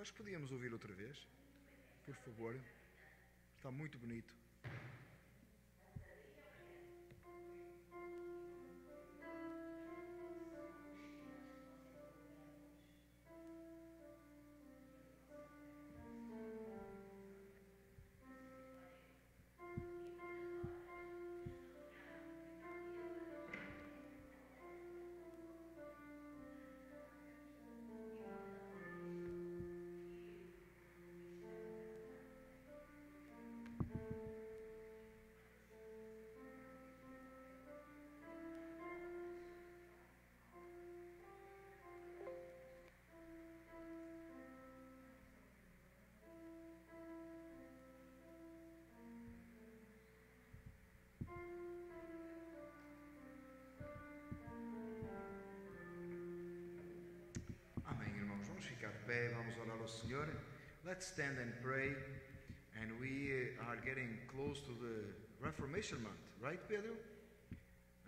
acho que podíamos ouvir outra vez, por favor. Está muito bonito. Vamos orar ao Senhor. Let's stand and pray. And we are getting close to the Reformation Month, right, Pedro?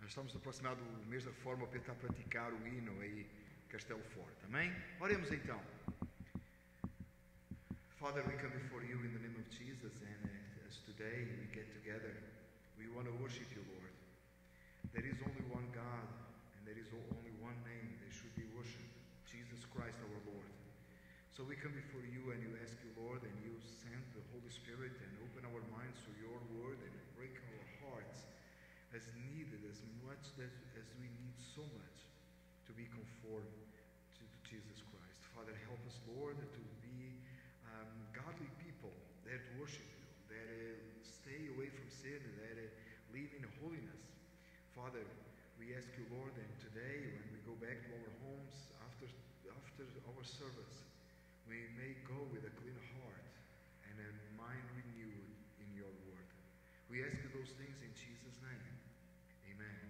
Nós estamos aproximados do mês da Reforma para tentar praticar o hino aí, Castelo Forte. Amém? Oremos então. Father, we come before you in the name of Jesus, and as today we get together, we want to worship you, Lord. There is only one God, and there is only one name that should be worshipped, Jesus Christ our Lord. So we come before you and you ask you, Lord, and you send the Holy Spirit and open our minds to your word and break our hearts as needed, as much as we need so much to be conformed to Jesus Christ. Father, help us, Lord, to be godly people that worship you, that stay away from sin, that live in holiness. Father, we ask you, Lord, and today when we go back to our homes after our service, we may go with a clean heart and a mind renewed in your word. We ask you those things in Jesus' name. Amen.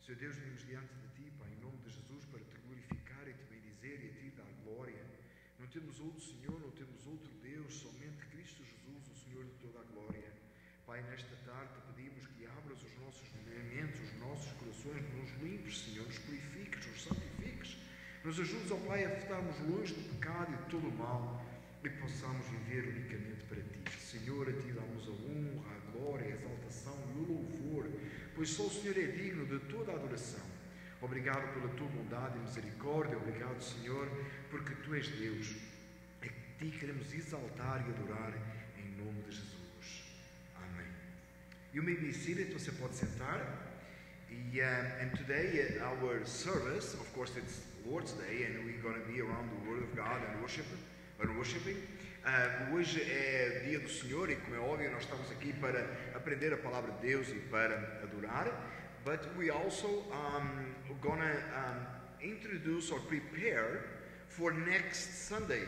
Senhor Deus, venimos diante de ti, Pai, em nome de Jesus, para te glorificar e te bendizer e a ti dar glória. Não temos outro Senhor, não temos outro Deus, somente Cristo Jesus, o Senhor de toda a glória. Pai, nesta tarde te pedimos que abras os nossos mentes, os nossos corações, nos limpes, Senhor, nos purifiques, nos santifiques. Nos ajudes, ó Pai, a estarmos longe do pecado e de todo o mal e possamos viver unicamente para Ti. Senhor, a Ti damos a honra, a glória, a exaltação e o louvor, pois só o Senhor é digno de toda a adoração. Obrigado pela Tua bondade e misericórdia. Obrigado, Senhor, porque Tu és Deus. A Ti queremos exaltar e adorar em nome de Jesus. Amém. You may be seated, você pode sentar. And today our service, of course, it's Lord's Day, and we're going to be around the Word of God and worshiping. Hoje é dia do Senhor e, como é óbvio, nós estamos aqui para aprender a palavra de Deus e para adorar. But we also going to introduce or prepare for next Sunday.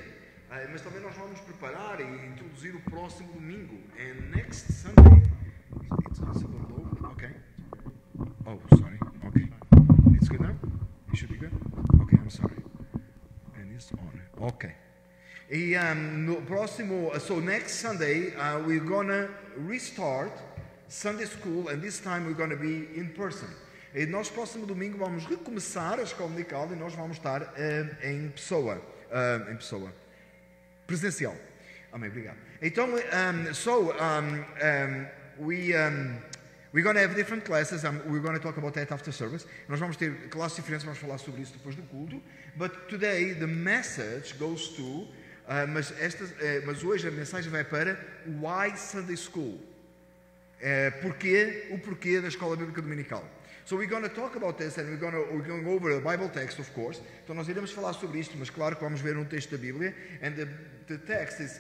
Mas também nós vamos preparar e introduzir o próximo domingo. And next Sunday, it's a little low. Okay. Oh, sorry. Okay. It's good now? It should be good? Okay, I'm sorry. And it's on. Okay. No próximo, so next Sunday, we're gonna restart Sunday school, and this time we're gonna be in person. E nós próximo domingo vamos recomeçar a escola dominical e nós vamos estar em pessoa, presencial. Amém, obrigado. Então, we're going to have different classes. We're going to talk about that after service. Nós vamos ter classes diferentes, vamos falar sobre isso depois do culto. But today the message goes to, mas hoje a mensagem vai para Why Sunday School? O porquê da escola bíblica dominical. So we're going to talk about this, and we're going over the Bible text, of course. Então nós iremos falar sobre isto, mas claro que vamos ver um texto da Bíblia. And the text is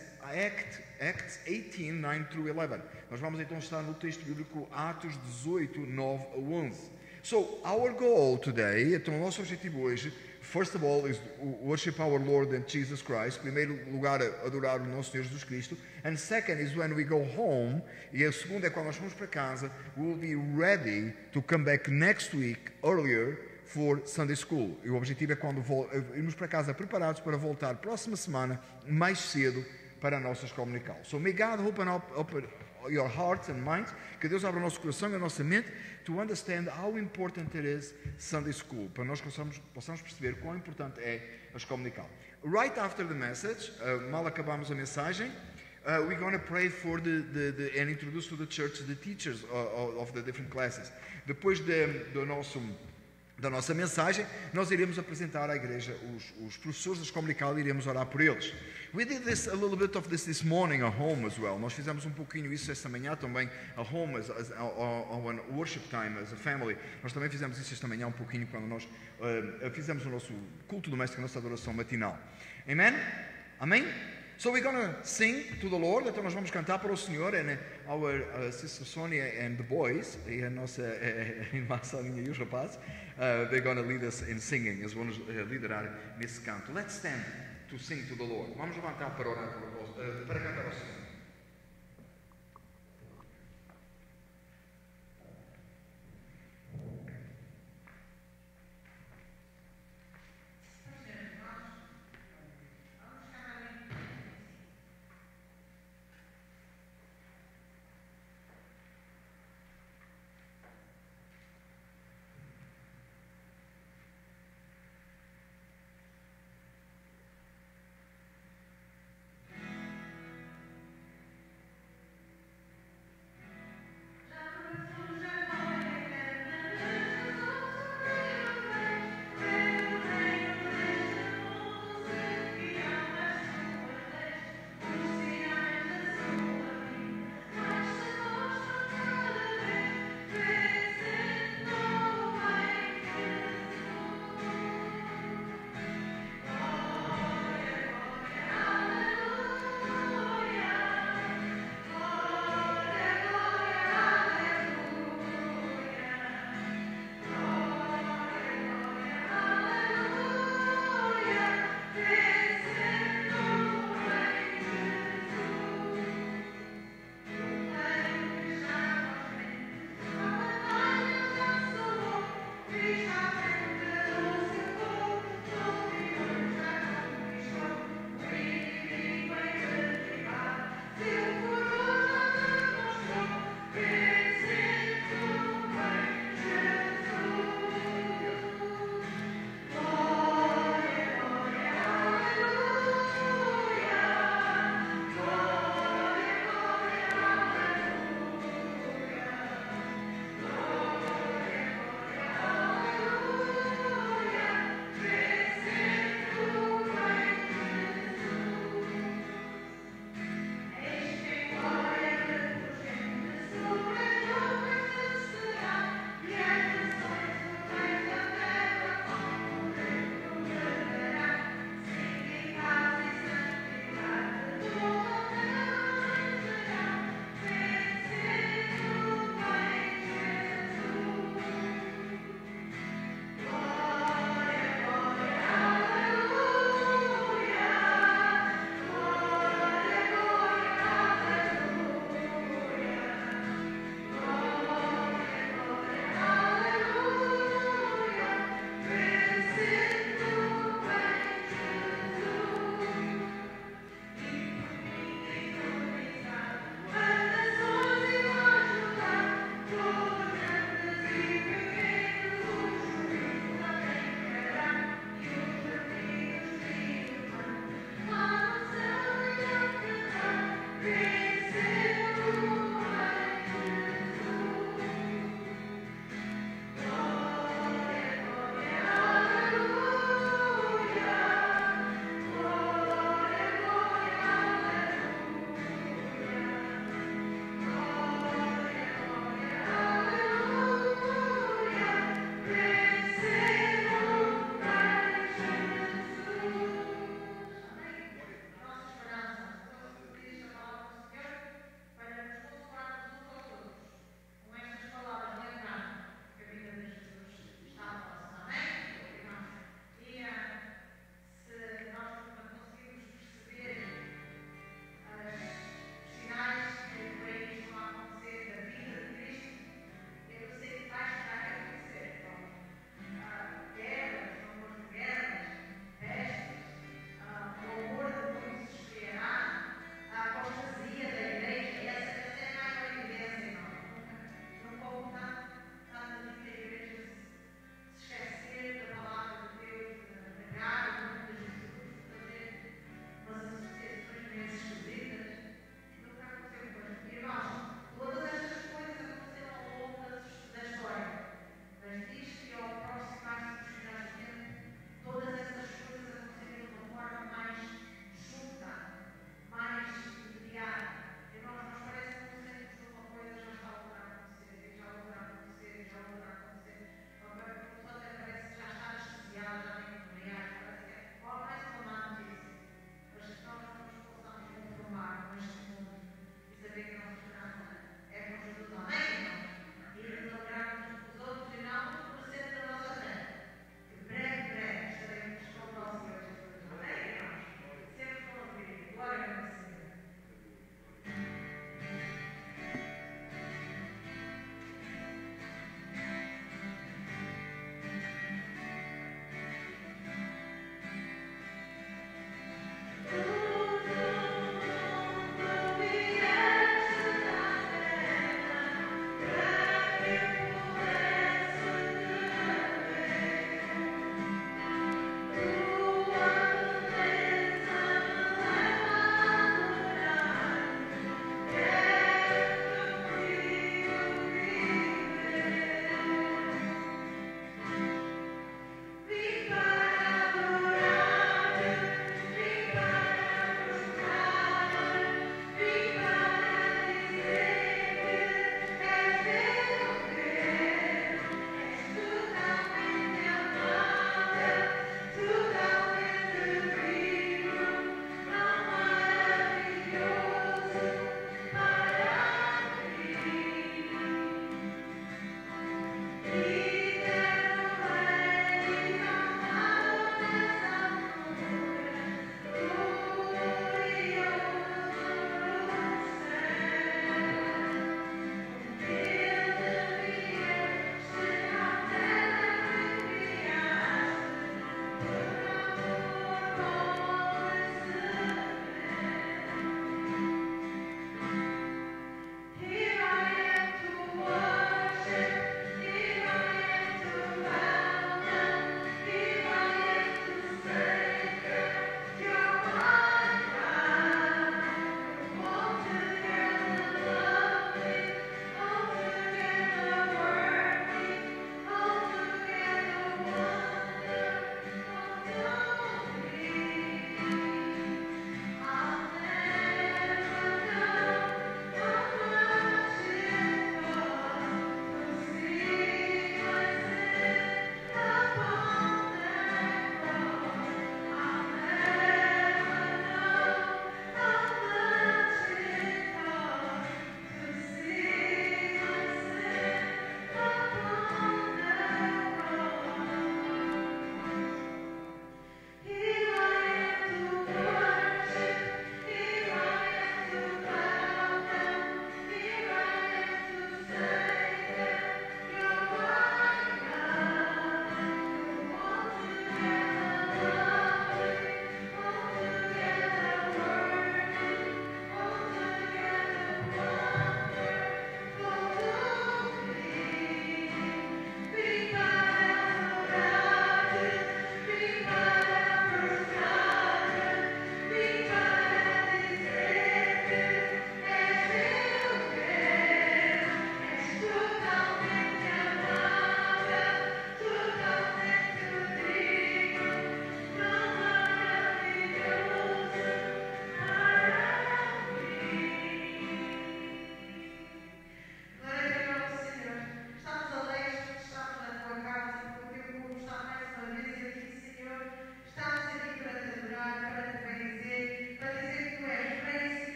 Acts 18, 9 through 11. Nós vamos então estar no texto bíblico Atos 18, 9 a 11. So our goal today, então o nosso objetivo hoje, first of all, is worship our Lord and Jesus Christ. Primeiro lugar, adorar o nosso Senhor Jesus Cristo. And second is when we go home. E a segunda é quando nós vamos para casa. We will be ready to come back next week earlier for Sunday School. E o objetivo é quando irmos para casa preparados para voltar próxima semana mais cedo para a nossa escola dominical. So may God your hearts and minds, que Deus abra o nosso coração e a nossa mente, to understand how important it is Sunday School, para nós possamos perceber quão importante é a escola dominical. Right after the message, mal acabamos a mensagem, we're going to pray for and introduce to the church the teachers of the different classes. Depois da nossa mensagem, nós iremos apresentar à igreja os professores da escola dominical e iremos orar por eles. We did a little bit of this morning at home as well. Nós fizemos um pouquinho isso esta manhã também at home, on worship time as a family. Nós também fizemos isso esta manhã um pouquinho quando nós fizemos o nosso culto doméstico, a nossa adoração matinal. Amen? Amém? So we're going to sing to the Lord. Então nós vamos cantar para o Senhor. And our sister Sonia and the boys, e a nossa irmã Sonia e os rapazes, they're going to lead us in singing. Eles vão nos liderar nesse canto. Let's stand to sing to the Lord. Vamos levantar para orar para cantar ao Senhor.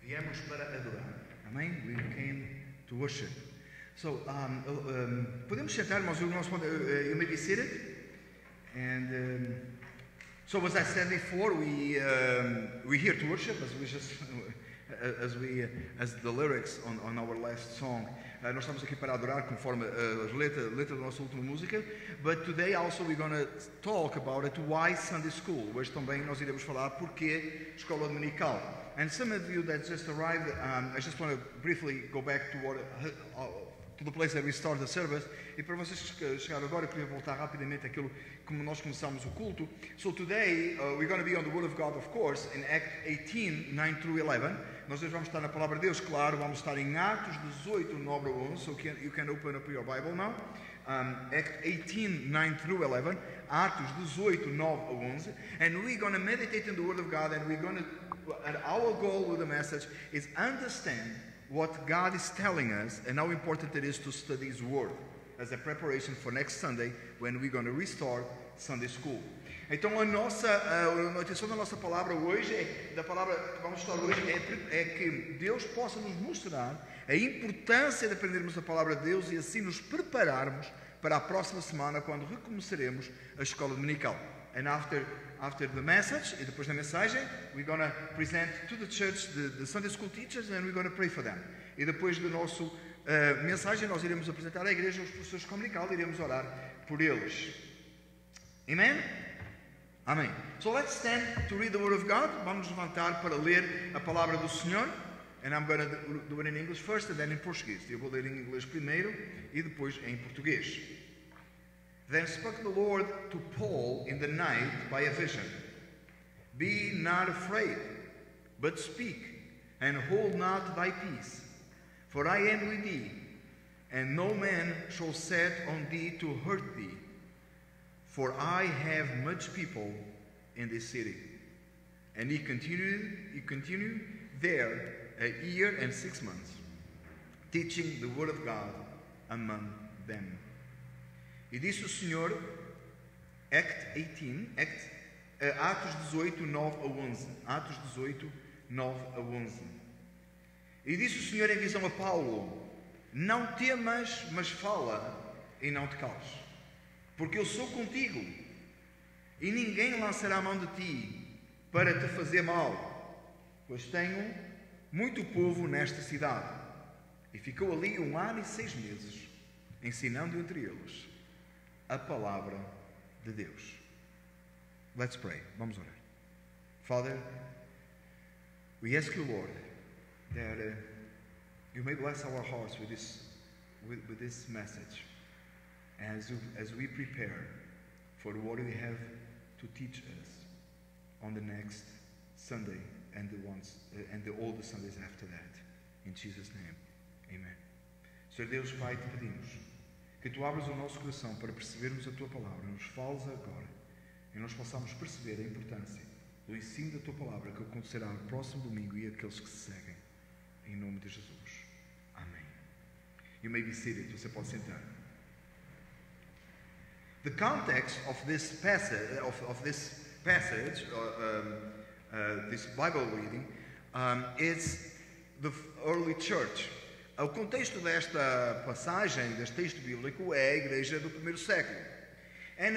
Viemos para adorar. Amém? We came to worship. So, podemos sentar, irmãos? You may be seated. And so, as I said before, we're here to worship, as the lyrics on our last song. Nós estamos aqui para adorar, conforme a letra da nossa última música. But today also we're going to talk about it. Why Sunday School? Hoje também nós iremos falar porque escola dominical. And some of you that just arrived, I just want to briefly go back to the place that we started the service. E para vocês que chegaram agora, eu queria voltar rapidamente àquilo como nós começamos o culto. So today we're going to be on the Word of God, of course, in Acts 18, 9 through 11. Nós hoje vamos estar na Palavra de Deus, claro, vamos estar em Atos 18, 9 a 11. So you can open up your Bible now. Acts 18, 9 through 11. Atos 18, 9 a 11. And we're going to meditate in the Word of God, and our goal with the message is understand what God is telling us and how important it is to study His Word as a preparation for next Sunday when we're going to restart Sunday School. Então a intenção da nossa palavra hoje, da palavra que vamos estudar hoje, é que Deus possa nos mostrar a importância de aprendermos a palavra de Deus e assim nos prepararmos para a próxima semana quando recomeçaremos a escola dominical. And after the message, e depois da mensagem, we're going to present to the church the Sunday school teachers and we're going to pray for them. E depois da nossa mensagem, nós iremos apresentar à igreja os professores dominical e iremos orar por eles. Amen? Amém. So let's stand to read the Word of God. Vamos levantar para ler a palavra do Senhor. And I'm going to do it in English first and then in Português. Eu vou ler em inglês primeiro e depois em português. Then spoke the Lord to Paul in the night by a vision. Be not afraid, but speak, and hold not thy peace. For I am with thee, and no man shall set on thee to hurt thee. For I have much people in this city. And he continued there a year and 6 months, teaching the word of God among them. E disse o Senhor, Atos 18, 9 a 11. Atos 18, 9 a 11. E disse o Senhor em visão a Paulo, não temas, mas fala e não te cales, porque eu sou contigo, e ninguém lançará a mão de ti para te fazer mal, pois tenho muito povo nesta cidade. E ficou ali 1 ano e 6 meses, ensinando entre eles a palavra de Deus. Let's pray. Vamos orar. Father, we ask you, Lord, that you may bless our hearts with this message as we prepare for what we have to teach us on the next Sunday and all the Sundays after that. In Jesus' name, amen. Senhor Deus, Pai, te pedimos que tu abras o nosso coração para percebermos a tua palavra, nos fales agora e nós possamos perceber a importância do ensino da tua palavra que acontecerá no próximo domingo e aqueles que se seguem. Em nome de Jesus. Amém. You may be seated. Você pode sentar. The context of this passage, this Bible reading, is the early church. O contexto desta passagem, deste texto bíblico, é a igreja do primeiro século. And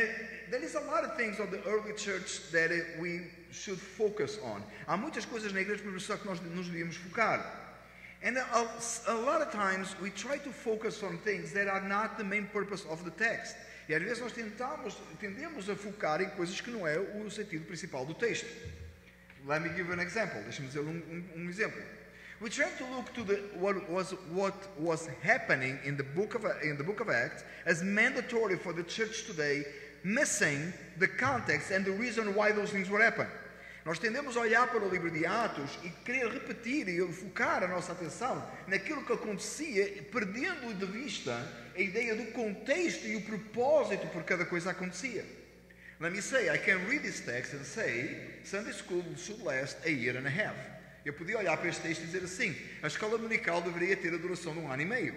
there is a lot of things of the early church that we should focus on. Há muitas coisas na igreja do primeiro século que nós nos devíamos focar. And a lot of times we try to focus on things that are not the main purpose of the text. E às vezes nós tendemos a focar em coisas que não é o sentido principal do texto. Let me give you an example. Deixa-me dizer exemplo. We try to look to what was happening in the book of Acts as mandatory for the church today, missing the context and the reason why those things were happening. Nós tendemos a olhar para o livro de Atos e querer repetir e focar a nossa atenção naquilo que acontecia, perdendo de vista a ideia do contexto e o propósito por cada coisa acontecia. Let me say, I can read this text and say, Sunday school should last a year and a half. Eu podia olhar para este texto e dizer assim, a escola dominical deveria ter a duração de 1 ano e meio.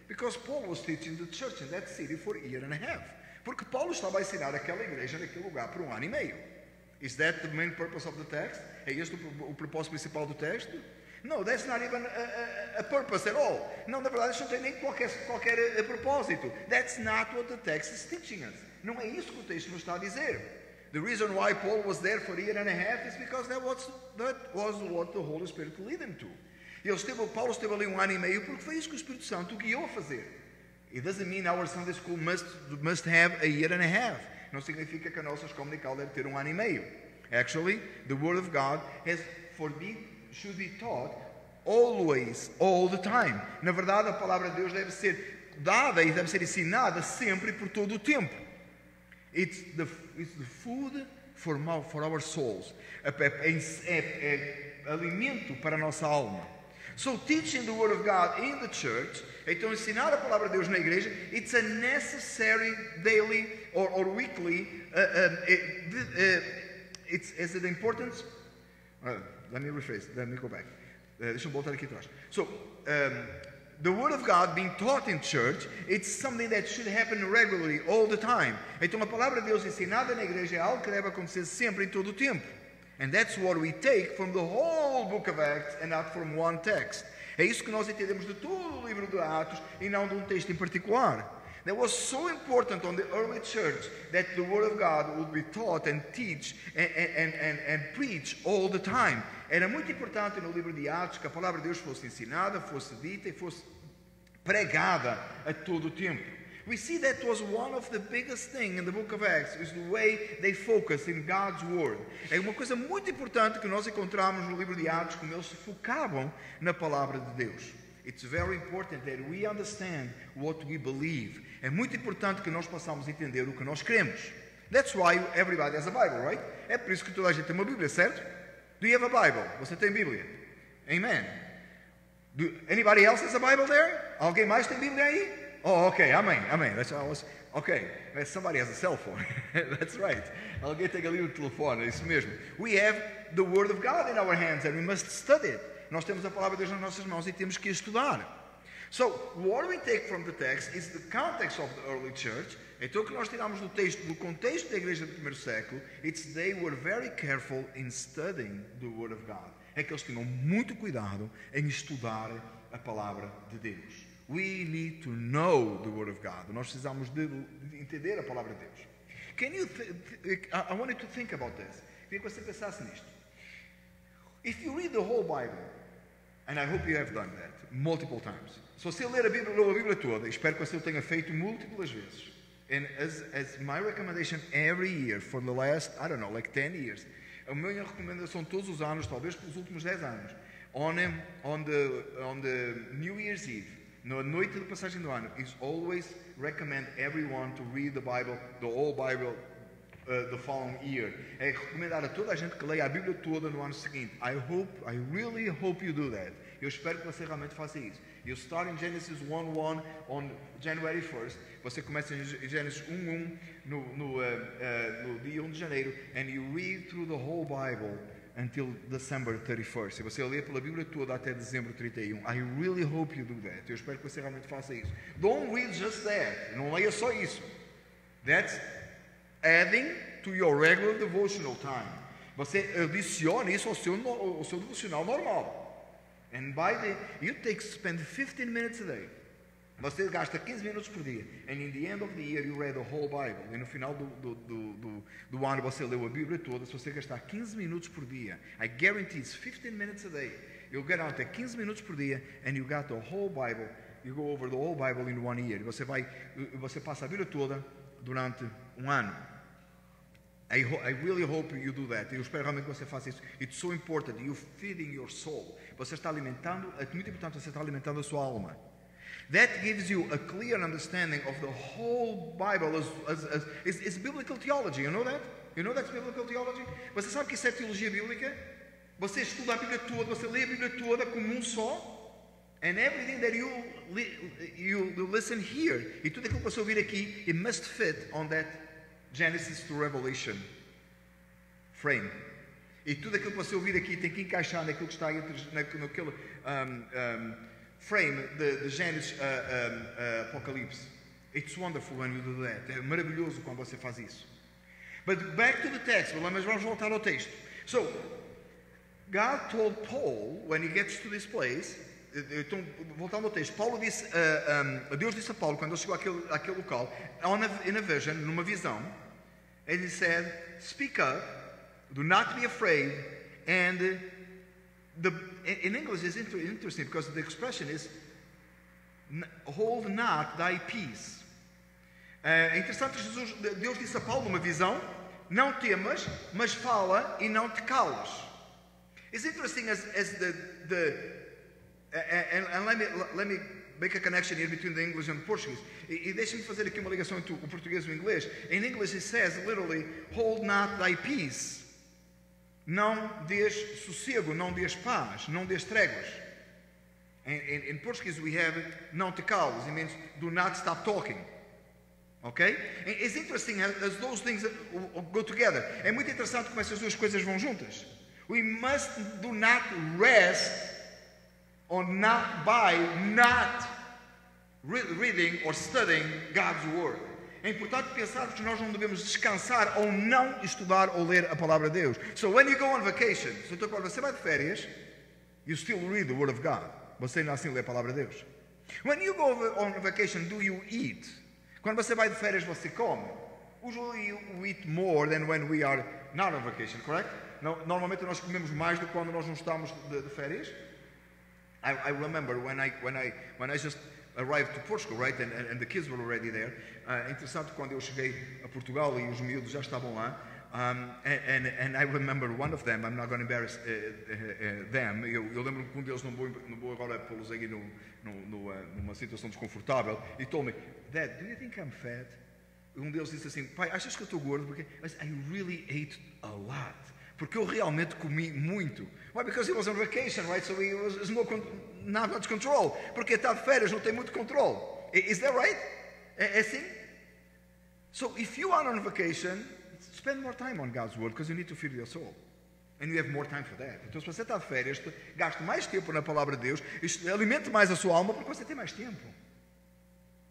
Because Paul was teaching the church in that city for a year and a half. Porque Paulo estava a ensinar aquela igreja naquele lugar por 1 ano e meio. Is that the main purpose of the text? É este o propósito principal do texto? No, that's not even a purpose at all. Não, na verdade, isso não tem nem qualquer propósito. That's not what the text is teaching us. Não é isso que o texto nos está a dizer. The reason why Paul was there for a year and a half is because that was what the Holy Spirit led him to. Paulo esteve ali 1 ano e meio porque foi isso que o Espírito Santo o guiou a fazer. It doesn't mean our Sunday school must have a year and a half. Não significa que a nossa escola dominical deve ter 1 ano e meio. Actually, the Word of God should be taught always, all the time. Na verdade, a palavra de Deus deve ser dada e deve ser ensinada sempre por todo o tempo. It's the food for our souls. É alimento para a nossa alma. So teaching the Word of God in the church, então ensinar a palavra de Deus na igreja, it's a necessary daily or weekly. Is it important? Let me rephrase. Let me go back. Deixa eu voltar aqui atrás. So, the Word of God being taught in church, it's something that should happen regularly, all the time. Então, a palavra de Deus ensinada na igreja é algo que deve acontecer sempre, em todo o tempo. And that's what we take from the whole book of Acts and not from one text. É isso que nós entendemos de todo o livro de Atos e não de um texto em particular. That was so important on the early church that the Word of God would be taught and teach and preach all the time. Era muito importante no livro de Atos que a palavra de Deus fosse ensinada, fosse dita e fosse pregada a todo o tempo. We see that was one of the biggest things in the book of Acts is the way they focus in God's Word. É uma coisa muito importante que nós encontramos no livro de Atos, como eles se focavam na palavra de Deus. It's very important that we understand what we believe. É muito importante que nós possamos entender o que nós cremos. That's why everybody has a Bible, right? É por isso que toda a gente tem uma Bíblia, certo? Do you have a Bible? Você tem Bíblia? Amen. Anybody else has a Bible there? Alguém mais tem Bíblia aí? Oh, okay, amém, amém. Okay, somebody has a cell phone. That's right. Alguém tem ali o telefone, é isso mesmo. We have the Word of God in our hands and we must study it. Nós temos a palavra de Deus nas nossas mãos e temos que estudar. So, what we take from the text is the context of the early church. Então, o que nós tiramos do contexto da igreja do primeiro século, it's they were very careful in studying the Word of God. É que eles tinham muito cuidado em estudar a palavra de Deus. We need to know the Word of God. Nós precisamos de entender a palavra de Deus. I want you to think about this. Queria que você pensasse nisto. If you read the whole Bible, and I hope you have done that multiple times. Se você ler a Bíblia toda, espero que você o tenha feito múltiplas vezes. And as my recommendation every year for the last, I don't know, like 10 years, a minha recomendação todos os anos, talvez pelos últimos 10 anos, on the New Year's Eve, na noite de passagem do ano, is always recommend everyone to read the Bible, the whole Bible, the following year. É recomendar a toda a gente que leia a Bíblia toda no ano seguinte. I really hope you do that. Eu espero que você realmente faça isso. You start in Genesis 1:1 on January 1st. Você começa em Gênesis 1:1 no dia 1 de janeiro, and you read through the whole Bible until December 31st. E você lê pela Bíblia toda até dezembro 31. I really hope you do that. Eu espero que você realmente faça isso. Don't read just that. Não leia só isso. That's adding to your regular devotional time. Você adiciona isso ao seu devocional normal. And you spend 15 minutes a day. Você gasta 15 minutos por dia. And in the end of the year you read the whole Bible. E no final do ano você leu a Bíblia toda. Se você gastar 15 minutos por dia, I guarantee it's 15 minutes a day. You'll get out there 15 minutos por dia and you got the whole Bible. You go over the whole Bible in 1 year. Você passa a Bíblia toda durante um ano. I really hope you do that. Eu espero realmente que você faça isso. It's so important. You're feeding your soul. Você está alimentando, é muito importante, você está alimentando a sua alma. That gives you a clear understanding of the whole Bible as biblical theology. You know that? You know that's biblical theology? Você sabe que isso é teologia bíblica? Você estuda a Bíblia toda, você lê a Bíblia toda como um só. And everything that you listen here, e tudo aquilo que você ouvir aqui, it must fit on that Genesis to Revelation frame. E tudo aquilo que você ouvir aqui tem que encaixar naquilo que está naquele frame de Gênesis Apocalipse. It's wonderful when you do that. É maravilhoso quando você faz isso. But back to the text. Mas vamos voltar ao texto. So, God told Paul, when he gets to this place, então, voltando ao texto, Deus disse a Paulo, quando ele chegou àquele local, in a vision, numa visão, and he said, speak up, do not be afraid, and in English it's interesting because the expression is, hold not thy peace. É interessante, Deus disse a Paulo numa visão, não temas, mas fala e não te calas. It's interesting as and let me make a connection here between the English and the Portuguese. E deixa-me fazer aqui uma ligação entre o português e o inglês. In English it says literally, hold not thy peace. Não dês sossego, não dês paz, não dês tréguas. In Portuguese we have não te cales. It means do not stop talking. Okay? It's interesting as those things go together. É muito interessante como essas duas coisas vão juntas. We must do not rest on not reading or studying God's Word. É importante pensar que nós não devemos descansar ou não estudar ou ler a palavra de Deus. So when you go on vacation, então quando você vai de férias, you still read the Word of God. Você ainda assim lê a palavra de Deus. When you go on vacation, do you eat? Quando você vai de férias, você come. Usually you eat more than when we are not on vacation, correct? Normalmente nós comemos mais do que quando nós não estamos de férias. I remember when I just arrived to Portugal, right, and the kids were already there. É interessante quando eu cheguei a Portugal e os miúdos já estavam lá. And I remember one of them. I'm not going to embarrass them. Eu lembro que um deles, não vou agora pô-los aqui numa situação desconfortável. E told me, Dad, do you think I'm fat? Um deles disse assim, pai, achas que eu estou gordo? Porque I really ate a lot. Porque eu realmente comi muito. Why? Because he was on vacation, right? So he was not much control. Porque está de férias, não tem muito controle. Is that right? É assim? So if you are on vacation, spend more time on God's Word because you need to feed your soul. And you have more time for that. Então se você está de férias, gaste mais tempo na palavra de Deus, alimente mais a sua alma porque você tem mais tempo.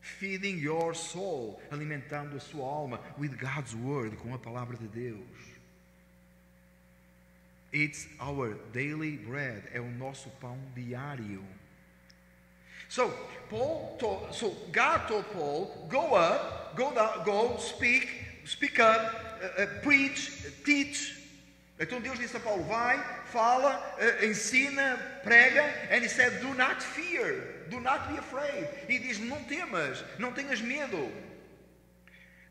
Feeding your soul, alimentando a sua alma with God's Word, com a palavra de Deus. It's our daily bread, é o nosso pão diário. So God told Paul, go up, go down, go, speak up, preach, teach. Então Deus disse a Paulo, vai, fala, ensina, prega. And he said, do not fear, do not be afraid. E diz, não temas, não tenhas medo.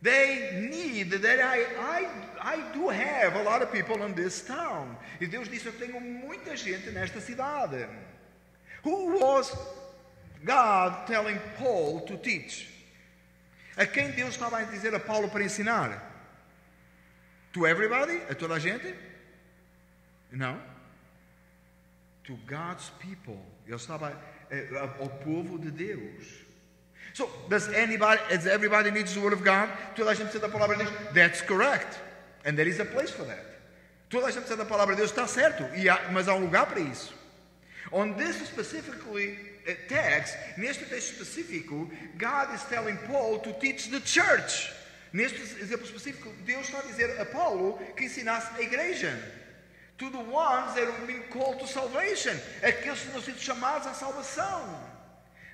They need that I do have a lot of people in this town. E Deus disse, eu tenho muita gente nesta cidade. Who was God telling Paul to teach? A quem Deus estava a dizer a Paulo para ensinar? To everybody? A toda a gente? Não. To God's people. Ele estava ao povo de Deus. So, does everybody needs the Word of God? Toda a gente precisa da palavra de Deus? That's correct. And there is a place for that. Toda a gente precisa da palavra de Deus, está certo. Mas há lugar para isso. On this specifically text, neste texto específico, God is telling Paul to teach the church. Neste exemplo específico, Deus está a dizer a Paulo que ensinasse a igreja. To the ones that have been called to salvation. Aqueles que não sido chamados à salvação.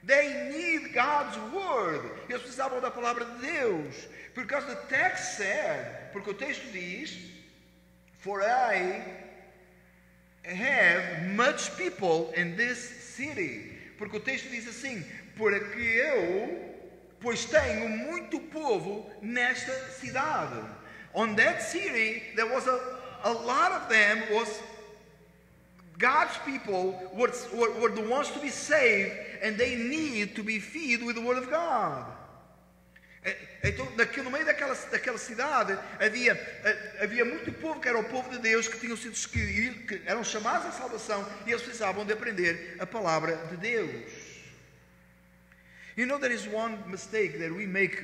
They need God's word. Eles precisavam da palavra de Deus. Because the text said, porque o texto diz, for I have much people in this city. Porque o texto diz assim, pois tenho muito povo nesta cidade. On that city, there was a lot of them was God's people were the ones to be saved, and they need to be fed with the Word of God. Então, no meio daquela cidade havia muito povo que era o povo de Deus, que eram chamados à salvação, e eles precisavam de aprender a palavra de Deus. You know, there is one mistake that we make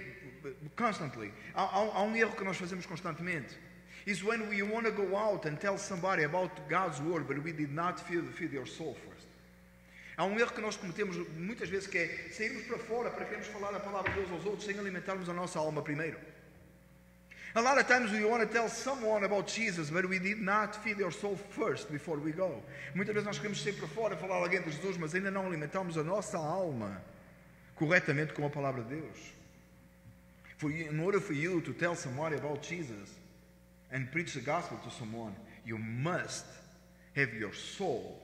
constantly. Há erro que nós fazemos constantemente. Is when we want to go out and tell somebody about God's Word, but we did not feed your soul first. Há erro que nós cometemos muitas vezes, que é sairmos para fora para queremos falar a palavra de Deus aos outros sem alimentarmos a nossa alma primeiro. A lot of times we want to tell someone about Jesus, but we did not feed our soul first before we go. Muitas vezes nós queremos sempre fora falar a alguém de Jesus, mas ainda não alimentamos a nossa alma corretamente com a palavra de Deus. In order for you to tell somebody about Jesus and preach the gospel to someone, you must have your soul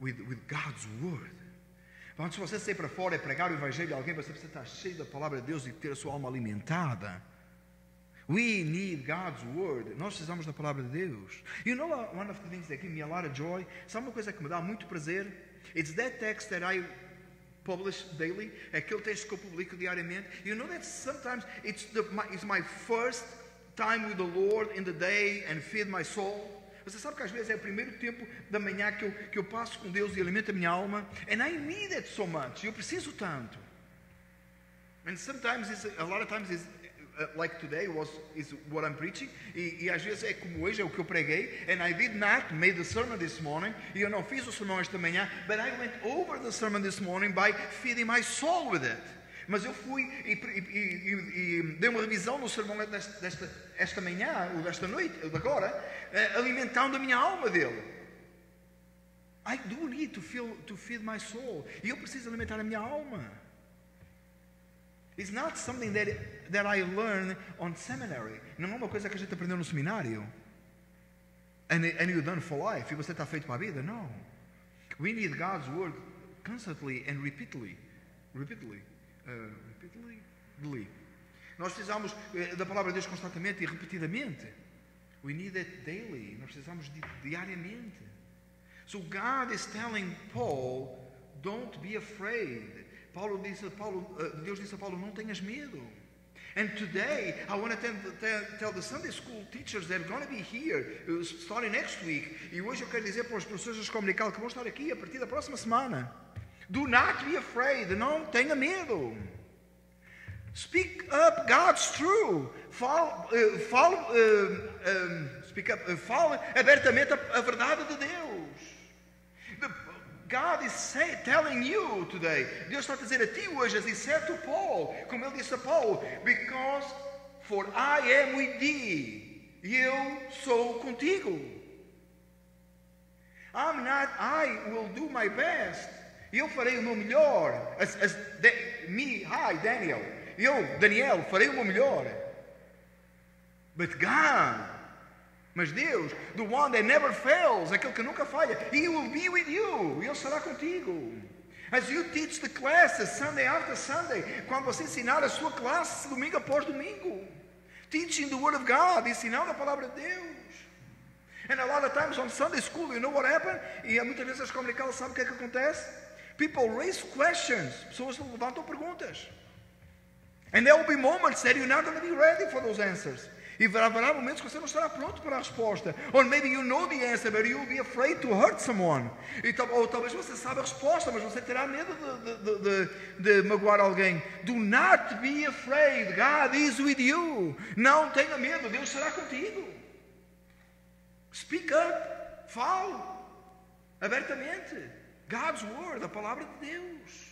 with God's word. Antes de você sair para fora e pregar o evangelho a alguém, você precisa estar cheio da palavra de Deus e ter a sua alma alimentada. We need God's word. Nós precisamos da palavra de Deus. You know, one of the things that give me a lot of joy, sabe uma coisa que me dá muito prazer? It's that text that I publish daily, aquele texto que eu publico diariamente. You know that sometimes it's my first time with the Lord in the day and feed my soul. Você sabe que às vezes é o primeiro tempo da manhã que eu passo com Deus e alimento a minha alma. And I need it so much. Eu preciso tanto. And sometimes, a lot of times, like today is what I'm preaching. E às vezes é como hoje, é o que eu preguei. And I did not make the sermon this morning. E eu não fiz o sermão esta manhã. But I went over the sermon this morning by feeding my soul with it. Mas eu fui e dei uma revisão no sermão esta manhã, ou desta noite, ou de agora, alimentando a minha alma dele. I do need to feed my soul. E eu preciso alimentar a minha alma. It's not something that I learned on seminary. Não é uma coisa que a gente aprendeu no seminário. And you're done for life. E você está feito para a vida. Não. We need God's word constantly and repeatedly. Nós precisamos da palavra de Deus constantemente e repetidamente. We need it daily. Nós precisamos diariamente. So God is telling Paul, don't be afraid. Deus disse a Paulo, não tenhas medo. And today, I want to tell the Sunday school teachers that are going to be here starting next week. E hoje eu quero dizer para os professores da escola dominical que vão estar aqui a partir da próxima semana. Do not be afraid. Não tenha medo. Speak up God's truth. Fale abertamente a verdade de Deus. God is telling you today. Deus está a dizer a ti hoje, as disse a Paulo, como ele disse a Paulo, because for I am with thee. Eu sou contigo. I will do my best. Eu farei o meu melhor. Daniel. Eu, Daniel, farei o meu melhor. But God, mas Deus, the one that never fails, aquele que nunca falha, He will be with you. Ele estará contigo. As you teach the classes Sunday after Sunday, quando você ensinar a sua classe domingo após domingo, teaching the Word of God, ensinando a palavra de Deus. And a lot of times on Sunday school, you know what happened? E muitas vezes as comunicadas sabem o que é que acontece? People raise questions. Pessoas levantam perguntas. And there will be moments that you're not going to be ready for those answers. E haverá momentos que você não estará pronto para a resposta. Or maybe you know the answer, but you'll be afraid to hurt someone. Ou talvez você saiba a resposta, mas você terá medo de magoar alguém. Do not be afraid. God is with you. Não tenha medo. Deus estará contigo. Speak up. Fale abertamente. God's word, a palavra de Deus.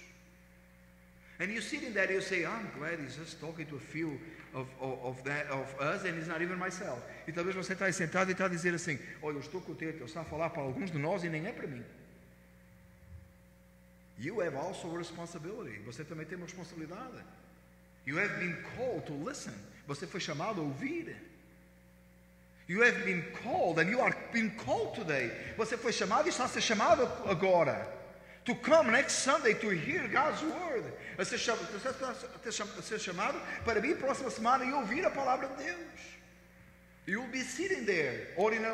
And you sit in that and you say, I'm glad he's just talking to a few of us and it's not even myself. E talvez você está aí sentado e está a dizer assim, olha, eu estou contente, ele está a falar para alguns de nós e nem é para mim. You have also a responsibility. Você também tem uma responsabilidade. You have been called to listen. Você foi chamado a ouvir. You have been called and you are being called today. Você foi chamado e está a ser chamado agora. To come next Sunday to hear God's word. Você está a ser chamado para vir próxima semana e ouvir a palavra de Deus. You will be sitting there, or in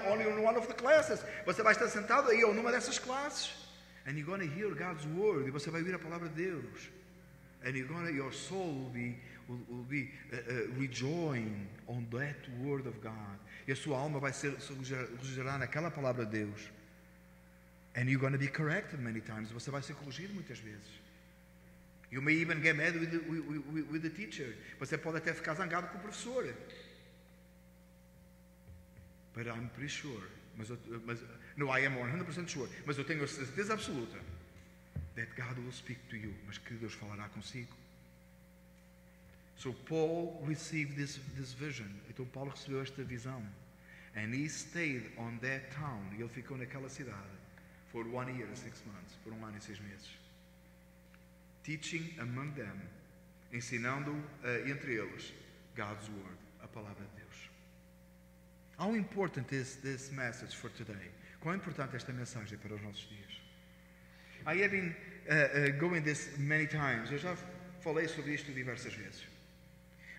one of the classes. Você vai estar sentado aí ou numa dessas classes. And you're going to hear God's word. E você vai ouvir a palavra de Deus. And your soul will be rejoicing on that word of God. E a sua alma vai se regozijar naquela palavra de Deus. And you're going to be corrected many times. Você vai ser corrigido muitas vezes. You may even get mad with the teacher. Você pode até ficar zangado com o professor. But I'm pretty sure. No, I am 100% sure. Mas eu tenho a certeza absoluta that God will speak to you. Mas que Deus falará consigo. So Paul received this vision. Então Paulo recebeu esta visão. And he stayed on that town. E ele ficou naquela cidade for 1 year and 6 months. Por 1 ano e 6 meses. Teaching among them. Ensinando entre eles God's word. A palavra de Deus. How important is this message for today? Quão importante esta mensagem para os nossos dias? I have been going this many times. Eu já falei sobre isto diversas vezes.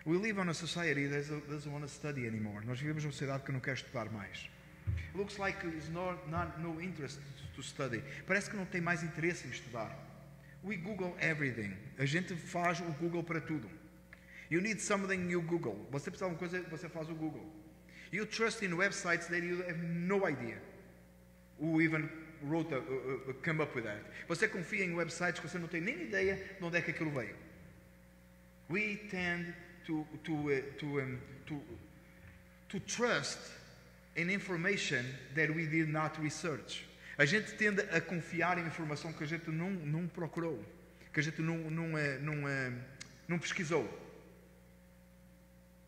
We live on a society that doesn't want to study anymore. Nós vivemos numa sociedade que não quer estudar mais. It looks like there's no interest to study. Parece que não tem mais interesse em estudar. We Google everything. A gente faz o Google para tudo. You need something, you Google. Você precisa de uma coisa, você faz o Google. You trust in websites that you have no idea who even come up with that. Você confia em websites que você não tem nem ideia de onde é que aquilo veio. We tend to trust in information that we did not research. A gente tende a confiar em informação que a gente não procurou, que a gente não pesquisou.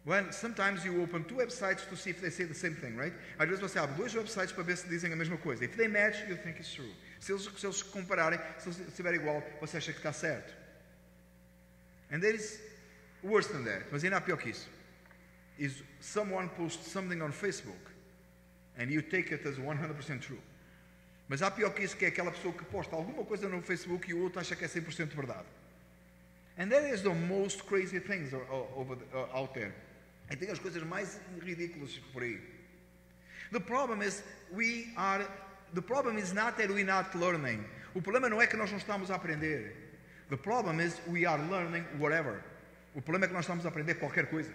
Well, sometimes you open 2 websites to see if they say the same thing, right? Às vezes você abre 2 websites para ver se dizem a mesma coisa. If they match, you think it's true. Se eles compararem, se estiver igual, você acha que está certo. And there is worse than that. Mas ainda há pior que isso. Is someone posts something on Facebook and you take it as 100% true. Mas há pior que isso, que é aquela pessoa que posta alguma coisa no Facebook e o outro acha que é 100% verdade. And that is the most crazy things out there. E tem as coisas mais ridículas por aí. The problem is not that we're not learning. O problema não é que nós não estamos a aprender. The problem is we are learning whatever. O problema é que nós estamos a aprender qualquer coisa.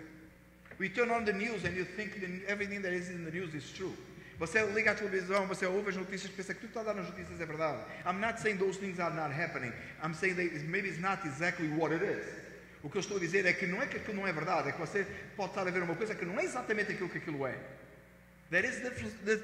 We turn on the news and you think that everything that is in the news is true. Você liga à televisão, você ouve as notícias e pensa que tudo que está a dar nas notícias é verdade. I'm not saying those things are not happening. I'm saying that maybe it's not exactly what it is. O que eu estou a dizer é que não é que aquilo não é verdade, é que você pode estar a ver uma coisa que não é exatamente aquilo que aquilo é. There is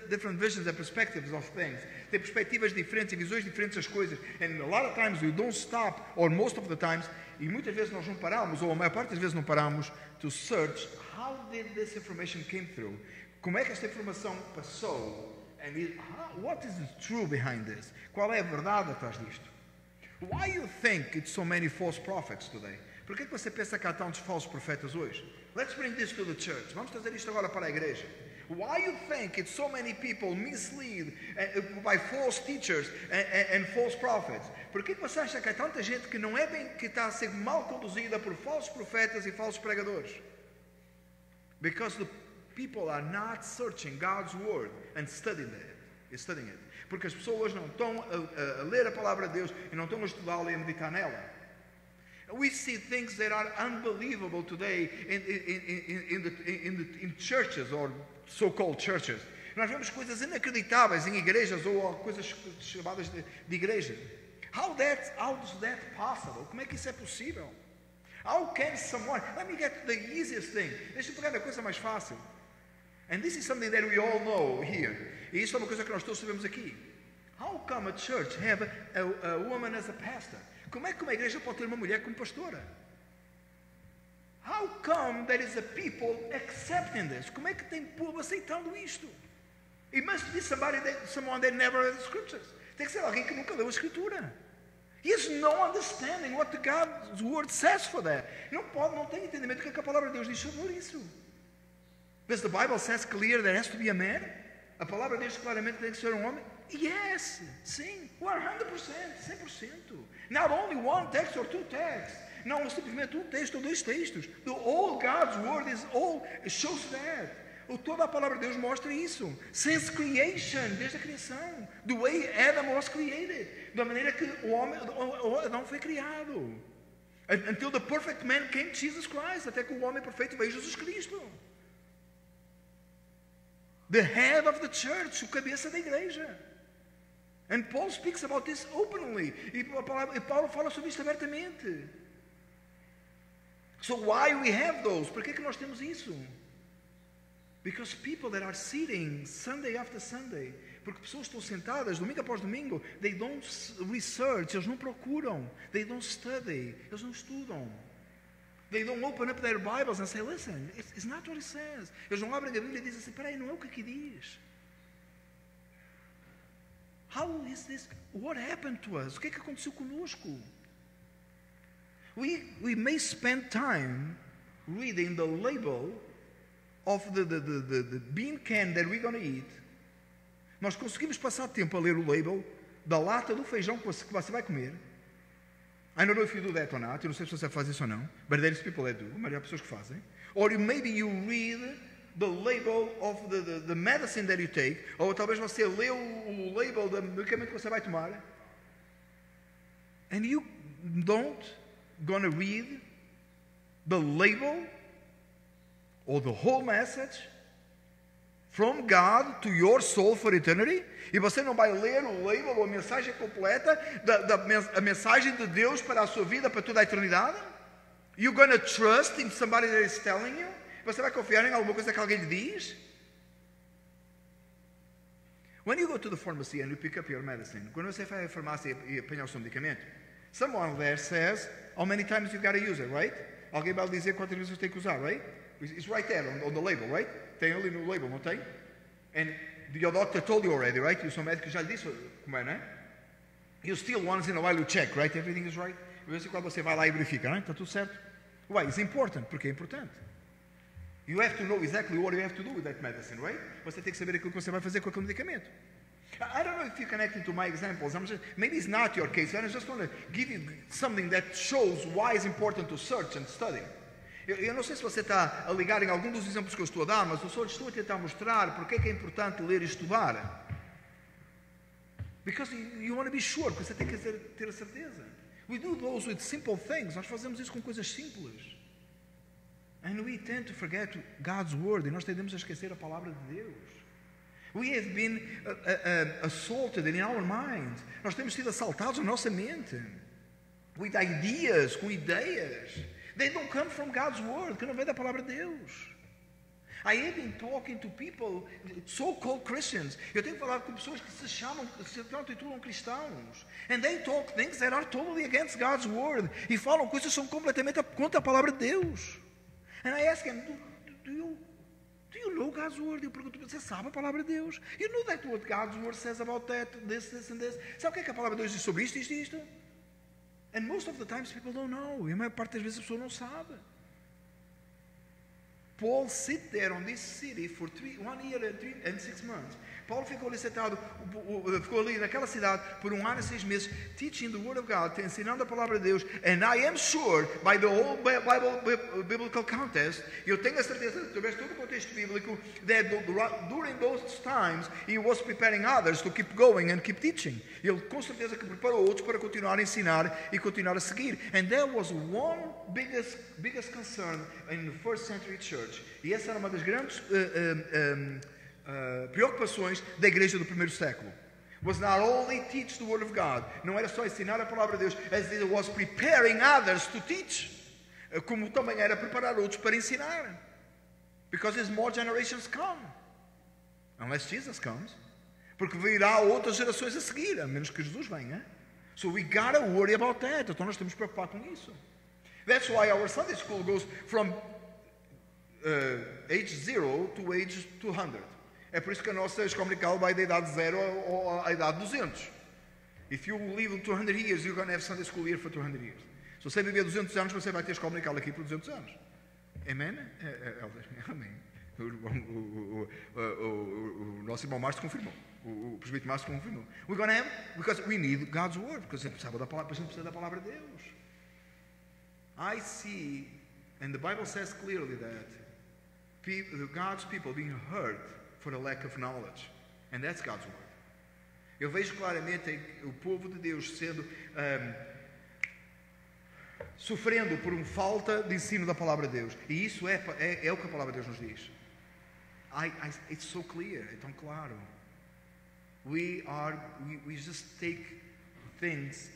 different visions and perspectives of things. Tem perspectivas diferentes e visões diferentes das coisas. And a lot of times we don't stop, or most of the times, e muitas vezes nós não paramos, ou a maior parte das vezes não paramos, to search how did this information came through. Como é que esta informação passou? And what is the truth behind this? Qual é a verdade atrás disto? Why you think it's so many false prophets today? Por que você pensa que há tantos falsos profetas hoje? Let's bring this to the church. Vamos trazer isto agora para a igreja. Why you think it's so many people misled by false teachers and false prophets? Por que você acha que há tanta gente que não é bem, que está a ser mal conduzida por falsos profetas e falsos pregadores? Because the people are not searching God's word and studying it. Porque as pessoas não estão a ler a palavra de Deus e não estão a estudá-la e a meditar nela. We see things that are unbelievable today in churches or so-called churches. Nós vemos coisas inacreditáveis em igrejas ou coisas chamadas de igreja. How is that possible? Como é que isso é possível? How can someone... Let me get to the easiest thing. Deixa eu pegar a coisa mais fácil. And this is something that we all know here. E isso é uma coisa que nós todos sabemos aqui. How come a church have a woman as a pastor? Como é que uma igreja pode ter uma mulher como pastora? How come there is a people accepting this? Como é que tem povo aceitando isto? It must be someone that never read the scriptures. Tem que ser alguém que nunca leu a escritura. He has no understanding what God's word says for that. Não tem entendimento do que a palavra de Deus diz sobre isso. Does the Bible says clear there has to be a man? A palavra diz claramente que tem que ser um homem? Yes, sim, 100%, 100%. Not only one text or 2 texts. Não simplesmente um texto ou 2 textos. All God's word shows that. Toda a palavra de Deus mostra isso. Since creation, desde a criação. The way Adam was created. Da maneira que o Adão foi criado. Until the perfect man came Jesus Christ. Até que o homem perfeito veio Jesus Cristo. The head of the church, o cabeça da igreja. And Paul speaks about this openly. E Paulo fala sobre isso abertamente. So why we have those? Por que nós temos isso? Because people that are sitting Sunday after Sunday, porque pessoas estão sentadas domingo após domingo, they don't research, eles não procuram, they don't study, eles não estudam. They don't open up their Bibles and say, listen, it's not what it says. Eles não abrem a Bíblia e dizem assim, peraí, não é o que aqui diz. How is this? What happened to us? O que é que aconteceu conosco? We may spend time reading the label of the bean can that we're going to eat. Nós conseguimos passar tempo a ler o label da lata do feijão que você vai comer. I don't know if you do that or not. Eu não sei se você faz isso ou não. But there is people that do. Mas há pessoas que fazem. Or maybe you read the label of the medicine that you take. Ou talvez você lê o label do medicamento que você vai tomar. And you don't gonna read the label or the whole message from God to your soul for eternity? E você não vai ler o label ou a mensagem completa a mensagem de Deus para a sua vida, para toda a eternidade? You're going to trust in somebody that is telling you? Você vai confiar em alguma coisa que alguém lhe diz? When you go to the pharmacy and you pick up your medicine, quando você vai à farmácia e apanha o seu medicamento, someone there says how many times you got to use it, right? Alguém vai lhe dizer quantas vezes você tem que usar, right? It's right there on the label, right? Tem ali no label, não tem? And your doctor told you already, right? E o seu médico já lhe disse como é, não é? You still once in a while you check, right? Everything is right? De vez em quando você vai lá e verifica, não é? Está tudo certo? Why? It's important. Porque é importante. You have to know exactly what you have to do with that medicine, right? Você tem que saber aquilo que você vai fazer com aquele medicamento. I don't know if you're connecting to my examples. Maybe it's not your case. I just want to give you something that shows why it's important to search and study. Eu não sei se você está a ligar em algum dos exemplos que eu estou a dar, mas eu só estou a tentar mostrar porque é importante ler e estudar. Because you want to be sure, porque você tem que ter a certeza. We do those with simple things. Nós fazemos isso com coisas simples. And we tend to forget God's word. E nós tendemos a esquecer a palavra de Deus. We have been assaulted in our mind. Nós temos sido assaltados na nossa mente. With ideas, com ideias. They don't come from God's word, que não vem da palavra de Deus. I have been talking to people, so-called Christians. Eu tenho falado com pessoas que se intitulam cristãos. And they talk things that are totally against God's word. E falam coisas que são completamente contra a palavra de Deus. And I ask them, do you know God's word? Eu pergunto, você sabe a palavra de Deus? You know that what God's word says about that, this and this? Sabe o que a palavra de Deus diz sobre isto, isto e isto? And most of the times people don't know. E a maior parte das vezes a pessoa não sabe. Paul sit there on this city for 1 year and 6 months. Paulo ficou ali sentado, ficou ali naquela cidade por 1 ano e 6 meses, teaching the word of God, ensinando a palavra de Deus. And I am sure, by the whole biblical context, eu tenho a certeza, através de todo o contexto bíblico, that during those times he was preparing others to keep going and keep teaching. Ele com certeza que preparou outros para continuar a ensinar e continuar a seguir. And there was one biggest concern in the first century church. E essa era uma das grandes preocupações da igreja do primeiro século. Was not only teach the word of God, não era só ensinar a palavra de Deus, as it was preparing others to teach, como também era preparar outros para ensinar. Because as more generations come, unless Jesus comes, porque virá outras gerações a seguir, a menos que Jesus venha. So we gotta worry about that. Então nós temos que preocupar com isso. That's why our Sunday school goes from age 0 to age 200. É por isso que a nossa escola dominical vai da idade 0 à idade 200. If you live 200 years, you're going to have Sunday school here for 200 years. Se você viver 200 anos, você vai ter escola dominical aqui por 200 anos. Amen? Amém. O nosso irmão Márcio confirmou. O presbítero Márcio confirmou. We're going to have, because we need God's word. Porque a gente precisa da palavra de Deus. I see, and the Bible says clearly that God's people being hurt for a lack of knowledge. And that's God's word. Eu vejo claramente o povo de Deus sendo sofrendo por uma falta de ensino da palavra de Deus. E isso é o que a palavra de Deus nos diz. It's so clear, é tão claro. We just take things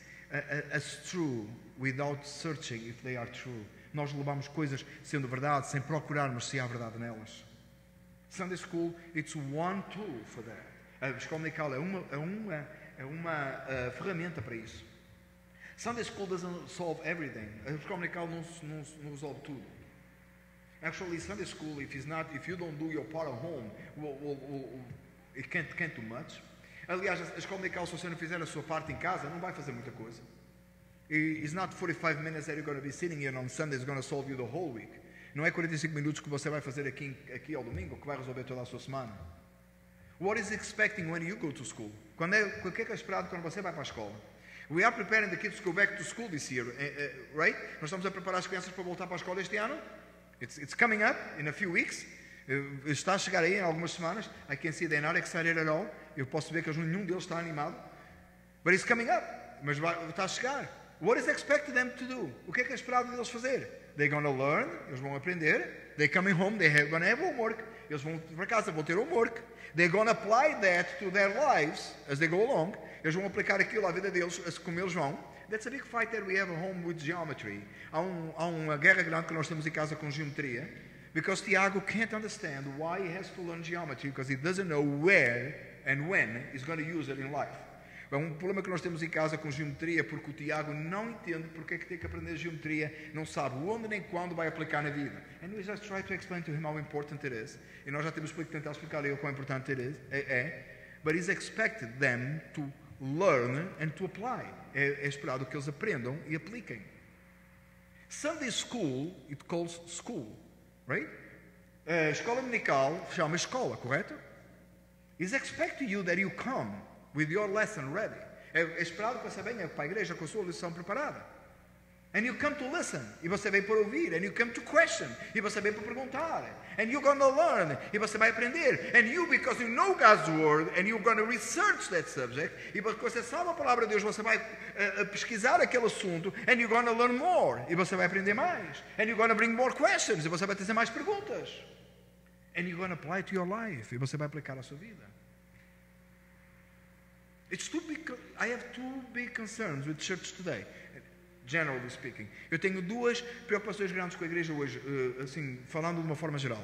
as true without searching if they are true. Nós levamos coisas sendo verdade sem procurarmos se há verdade nelas. Sunday school, it's one tool for that. A escola dominical é uma ferramenta para isso. Sunday school doesn't solve everything. A escola dominical não resolve tudo. Actually, Sunday school, if you don't do your part at home, it can't do much. Aliás, a escola dominical, se você não fizer a sua parte em casa, não vai fazer muita coisa. It's not 45 minutes that you're going to be sitting here on Sunday is going to solve you the whole week. Não é 45 minutos que você vai fazer aqui ao domingo que vai resolver toda a sua semana. What is expecting when you go to school? O que é esperado quando você vai para a escola? We are preparing the kids to go back to school this year, right? Nós estamos a preparar as crianças para voltar para a escola este ano. It's coming up in a few weeks. Está a chegar aí em algumas semanas. I can see they're not excited at all. Eu posso ver que nenhum deles está animado. But it's coming up. Mas está a chegar. What is expected them to do? O que é esperado deles fazer? They're going to learn. Eles vão aprender. They're coming home. They're going to have homework. Eles vão para casa, vão ter homework. They're going to apply that to their lives as they go along. Eles vão aplicar aquilo à vida deles, como eles vão. That's a big fight that we have at home with geometry. Há uma guerra grande que nós temos em casa com geometria. Because Tiago can't understand why he has to learn geometry, because he doesn't know where and when he's going to use it in life. É um problema que nós temos em casa com geometria, porque o Tiago não entende porque é que tem que aprender geometria, não sabe onde nem quando vai aplicar na vida. And we just try to explain to him how important it is. E nós já temos que tentar explicar a ele quão importante é. But he's expected them to learn and to apply. É esperado que eles aprendam e apliquem. Sunday school, it calls school, right? A escola dominical chama escola, correto? It's expected you that you come with your lesson ready. É esperado que você venha para a igreja com a sua lição preparada. And you come to listen. E você vem para ouvir. And you come to question. E você vem para perguntar. And you're going to learn. E você vai aprender. And you, because you know God's word, and you're going to research that subject. E porque você sabe a palavra de Deus, você vai pesquisar aquele assunto. And you're going to learn more. E você vai aprender mais. And you're going to bring more questions. E você vai trazer mais perguntas. And you're going to apply it to your life. E você vai aplicar à sua vida. I have two big concerns with church today, generally speaking. Eu tenho duas preocupações grandes com a igreja hoje, assim, falando de uma forma geral.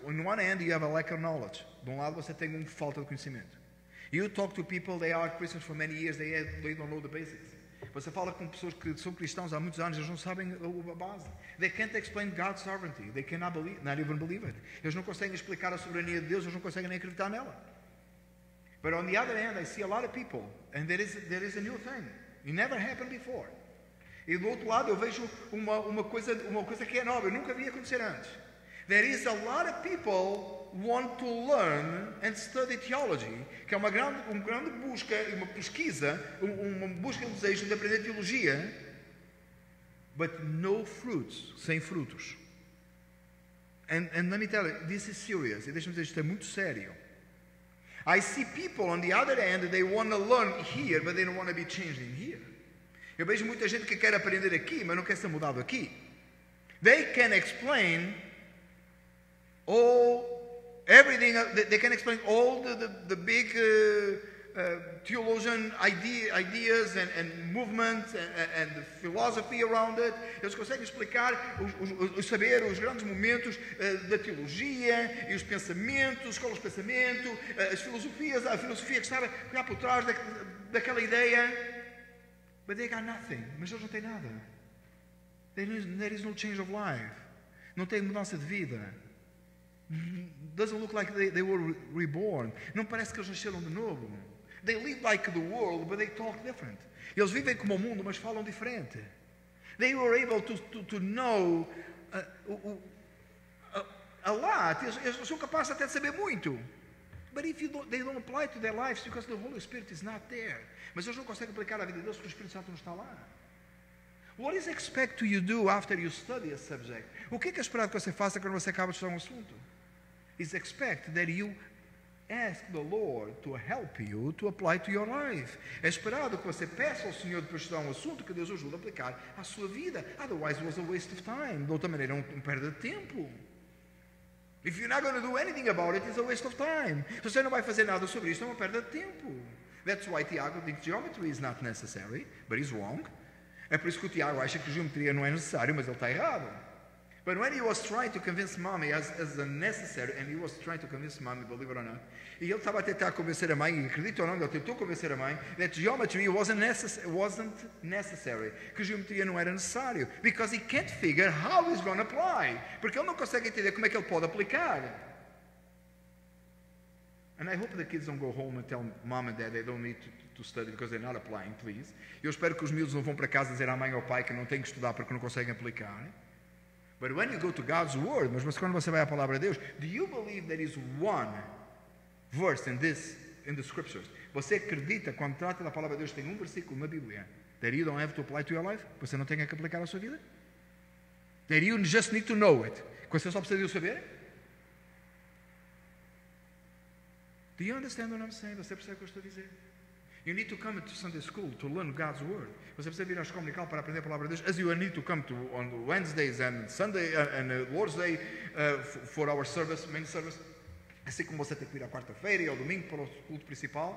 On one hand, you have a lack of knowledge. De um lado, você tem uma falta de conhecimento. You talk to people, they are Christians for many years, they don't know the basics. Você fala com pessoas que são cristãos há muitos anos, eles não sabem a base. They can't explain God's sovereignty. They cannot not even believe it. Eles não conseguem explicar a soberania de Deus, eles não conseguem nem acreditar nela. But on the other hand, I see a lot of people, and there is a new thing. It never happened before. E do outro lado, eu vejo uma coisa que é nova, eu nunca vi acontecer antes. There is a lot of people want to learn and study theology, que é uma grande busca, uma pesquisa, uma busca, desejo de aprender teologia, but no fruits, sem frutos. And let me tell you, this is serious. E deixa-me dizer, isto é muito sério. I see people on the other hand, they want to learn here, but they don't want to be changed in here. Eu vejo muita gente que quer aprender aqui, mas não quer ser mudado aqui. They can explain everything. They can explain all the big theologian ideas and movements and the philosophy around it. Eles conseguem explicar saber os grandes momentos da teologia e os pensamentos, escolas de pensamento, as filosofias, a filosofia que está cá por trás daquela ideia. But they got nothing. Mas eles não têm nada. There is no change of life. Não tem mudança de vida. Doesn't look like they were reborn. Não parece que eles nasceram de novo. They live like the world, but they talk different. Eles vivem como o mundo, mas falam diferente. They were able to know a lot. Eles são capazes até de saber muito. But if they don't apply to their lives because the Holy Spirit is not there. Mas eles não conseguem aplicar a vida deles porque o Espírito Santo não está lá. What is expected you do after you study a subject? O que é esperado que você faça quando você acaba de estudar um assunto? It's expected that you ask the Lord to help you to apply to your life. É esperado que você peça ao Senhor depois de estudar um assunto que Deus ajude a aplicar à sua vida. Otherwise it was a waste of time. De outra maneira, é uma perda de tempo. If you're not going to do anything about it, it's a waste of time. Se você não vai fazer nada sobre isso, é uma perda de tempo. That's why Tiago thinks geometry is not necessary, but he's wrong. É por isso que o Tiago acha que geometria não é necessário, mas ele está errado. But when he was trying to convince mommy as a necessary, and he was trying to convince mommy, believe it or not, e ele estava a tentar convencer a mãe, e acredita ou não, ele tentou convencer a mãe, that geometry wasn't necessary, que geometria não era necessário, because he can't figure how he's going to apply, porque ele não consegue entender como é que ele pode aplicar. And I hope the kids don't go home and tell mom and dad they don't need to study because they're not applying, please. Eu espero que os miúdos não vão para casa dizer à mãe ou ao pai que não têm que estudar porque não conseguem aplicar. But when you go to God's Word, mas quando você vai à palavra de Deus, do you believe there is one verse in the Scriptures? Você acredita, quando trata da palavra de Deus, tem um versículo na Bíblia that you don't have to apply to your life? Você não tem que aplicar à sua vida? That you just need to know it? Que você só precisa de o saber? Do you understand what I'm saying? Você percebe o que eu estou a dizer? You need to come to Sunday school to learn God's Word. Você precisa vir à escola dominical para aprender a palavra de Deus. As you need to come to on Wednesdays and Sunday and Lord's Day for our service, main service. Assim como você tem que vir à quarta-feira e ao domingo para o culto principal.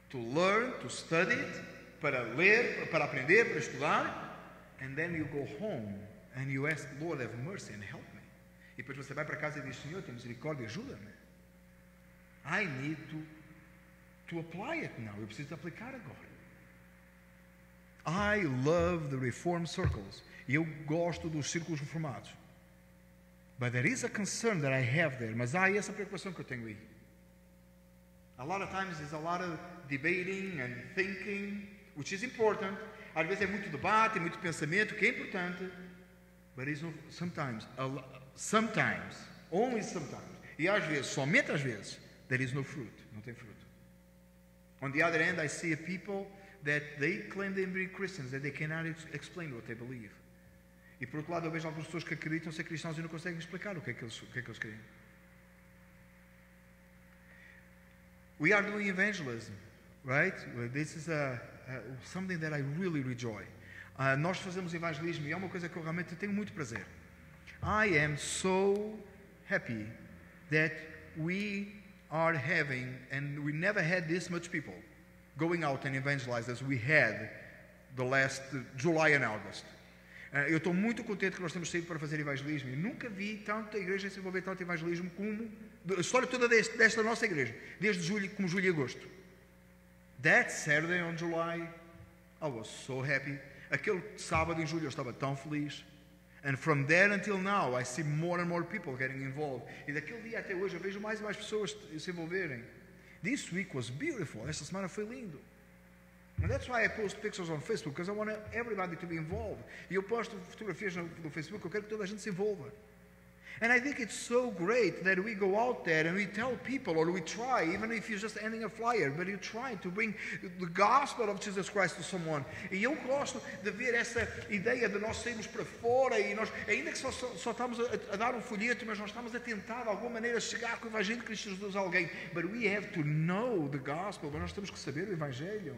To learn, to study it, para ler, para aprender, para estudar. And then you go home and you ask, Lord, have mercy and help me. E depois você vai para casa e diz, Senhor, tem misericórdia, ajuda-me. I need to apply it now. Eu preciso aplicar agora. I love the Reformed circles. E eu gosto dos círculos reformados. But there is a concern that I have there. Mas há essa preocupação que eu tenho aí. A lot of times there's a lot of debating and thinking, which is important. Às vezes é muito debate, muito pensamento, que é importante. But it's not, sometimes, only sometimes. E às vezes, somente às vezes, there is no fruit. Não tem fruto. On the other hand, I see people that they claim they be Christians, that they cannot explain what they believe. E por outro lado, eu vejo algumas pessoas que acreditam ser cristãos e não conseguem explicar o que é que eles creem. We are doing evangelism, right? This is something that I really enjoy. Nós fazemos evangelismo e é uma coisa que eu realmente tenho muito prazer. I am so happy that we are having, and we never had this much people going out and evangelize as we had the last July and August. Eu estou muito contente que nós temos saído para fazer evangelismo e nunca vi tanta igreja se envolver tanto evangelismo como a história toda desta nossa igreja, desde julho e agosto. That Saturday on July, I was so happy. Aquele sábado em julho eu estava tão feliz. And from there until now, I see more and more people getting involved. E daquele dia até hoje eu vejo mais e mais pessoas se envolverem. This week was beautiful. Esta semana foi lindo. And that's why I post pictures on Facebook, because I want everybody to be involved. E eu posto fotografias no Facebook, eu quero que toda a gente se envolva. And I think it's so great that we go out there and we tell people, or we try, even if you're just handing a flyer, but you try to bring the gospel of Jesus Christ to someone. E eu gosto de ver essa ideia de nós sairmos para fora e nós, ainda que só estamos a dar um folheto, mas nós estamos a tentar de alguma maneira chegar com o Evangelho de Cristo Jesus a alguém. But we have to know the gospel, mas nós temos que saber o Evangelho.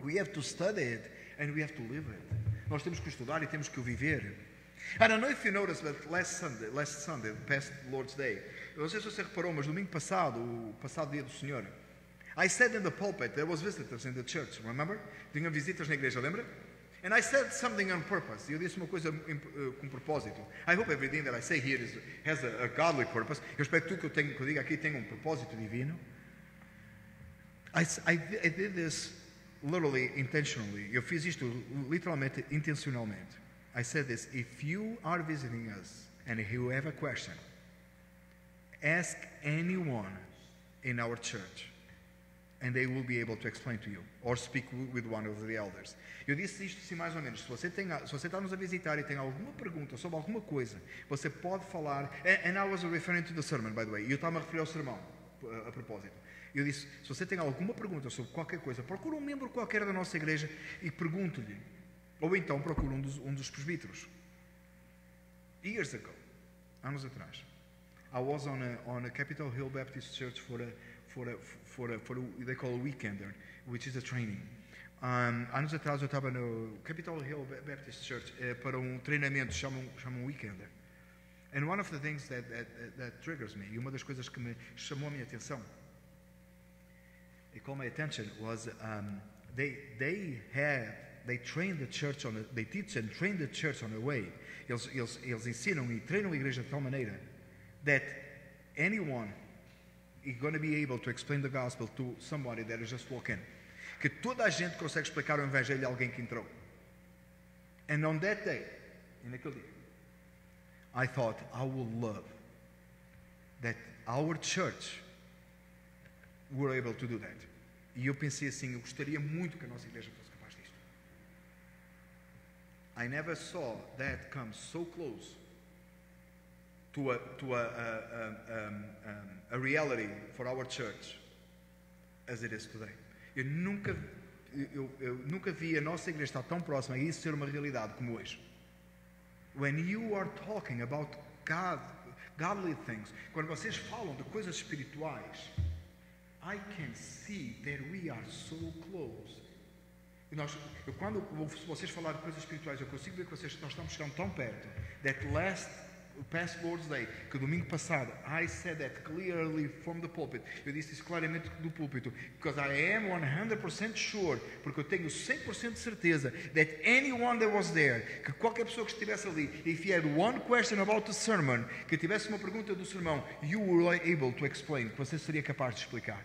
We have to study it and we have to live it. Nós temos que estudar e temos que o viver. I don't know if you noticed, but last Sunday, past Lord's Day, eu não sei se você reparou, mas domingo passado, o passado dia do Senhor, I said in the pulpit, there was visitors in the church, remember? Tinha visitas na igreja, lembra? And I said something on purpose. Eu disse uma coisa com propósito. I hope everything that I say here has a godly purpose. Eu espero que tudo que eu digo aqui tenha um propósito divino. I did this literally, intentionally. Eu fiz isto literalmente, intencionalmente. I said this, if you are visiting us and if you have a question, ask anyone in our church and they will be able to explain to you or speak with one of the elders. Eu disse isto assim mais ou menos, se você está nos a visitar e tem alguma pergunta sobre alguma coisa, você pode falar, and I was referring to the sermon, by the way, e eu estava a referir ao sermão, a propósito. Eu disse, se você tem alguma pergunta sobre qualquer coisa, procura um membro qualquer da nossa igreja e pergunte-lhe. Ou então procura um dos presbíteros. Years ago, anos atrás, I was on a Capitol Hill Baptist Church for they call a weekender, which is a training. Anos atrás eu estava no Capitol Hill Baptist Church para um treinamento chamam weekender. And one of the things that triggers me, e uma das coisas que me chamou a minha atenção, it called my attention, was they have they train the church on they teach and train the church on a way. Eles ensinam e treinam a igreja de tal maneira that anyone is going to be able to explain the gospel to somebody that is just walking. Que toda a gente consegue explicar o evangelho a alguém que entrou. And on that day, naquele dia, I thought I would love that our church were able to do that. E eu pensei assim, eu gostaria muito que a nossa igreja fosse capaz disto. I never saw that come so close to a reality for our church as it is today. Eu nunca vi a nossa igreja estar tão próxima a isso ser uma realidade como hoje. When you are talking about godly things, quando vocês falam de coisas espirituais, I can see that we are so close. E quando vocês falarem de coisas espirituais, eu consigo ver que nós estamos chegando tão perto. That past Lord's Day, que domingo passado, I said that clearly from the pulpit. Eu disse isso claramente do púlpito, because I am 100% sure, porque eu tenho 100% de certeza that anyone that was there, que qualquer pessoa que estivesse ali, if you had one question about the sermon, que tivesse uma pergunta do sermão, you were able to explain, que você seria capaz de explicar.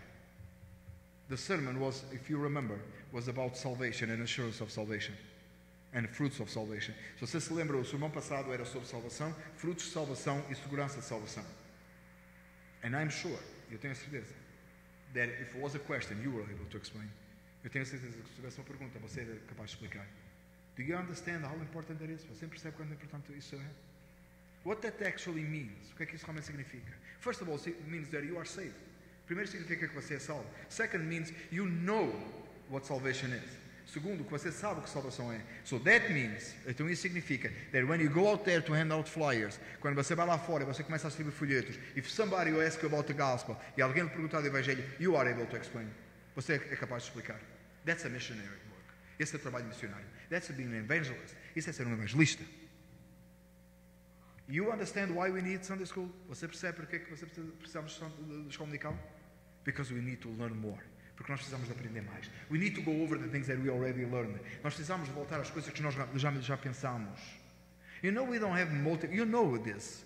The sermon was, if you remember, was about salvation and assurance of salvation. And fruits of salvation. Se você se lembra, o sermão passado era sobre salvação, frutos de salvação e segurança de salvação. And I'm sure, eu tenho a certeza, that if it was a question, you were able to explain. Eu tenho a certeza que se tivesse uma pergunta, você era capaz de explicar. Do you understand how important that is? Você percebe quanto importante isso é? What that actually means? O que é que isso realmente significa? First of all, it means that you are saved. Primeiro significa que você é salvo. Second means you know what salvation is. Segundo, que você sabe o que salvação é. So that means, então isso significa that when you go out there to hand out flyers, quando você vai lá fora e você começa a distribuir folhetos, if somebody will ask you about the gospel e alguém lhe perguntar do evangelho, you are able to explain. Você é capaz de explicar. That's a missionary work. Esse é o trabalho missionário. That's being an evangelist. Isso é ser um evangelista. You understand why we need Sunday school? Você percebe porque é que você precisamos de escola dominical? Because we need to learn more. Porque nós precisamos de aprender mais. We need to go over the things that we already learned. Nós precisamos de voltar às coisas que nós já pensamos. You know we don't have multiple. You know this.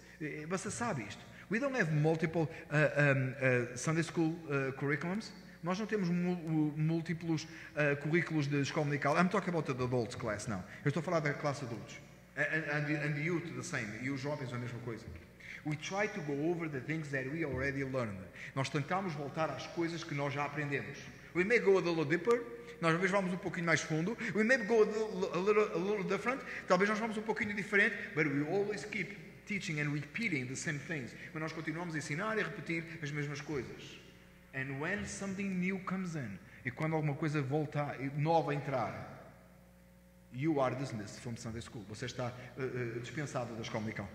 Você sabe isto. We don't have multiple Sunday school curriculums. Nós não temos múltiplos currículos de escola dominical. I'm talking about the adults class now. Eu estou a falar da classe adultos. And the youth the same. E os jovens a mesma coisa. We try to go over the things that we already learned. Nós tentamos voltar às coisas que nós já aprendemos. We may go a little deeper. Nós talvez vamos um pouquinho mais fundo. We may go a little different. Talvez nós vamos um pouquinho diferente. But we always keep teaching and repeating the same things. Mas nós continuamos a ensinar e a repetir as mesmas coisas. And when something new comes in, e quando alguma coisa volta nova a entrar, you are dismissed from Sunday school. Você está dispensado da escola dominical.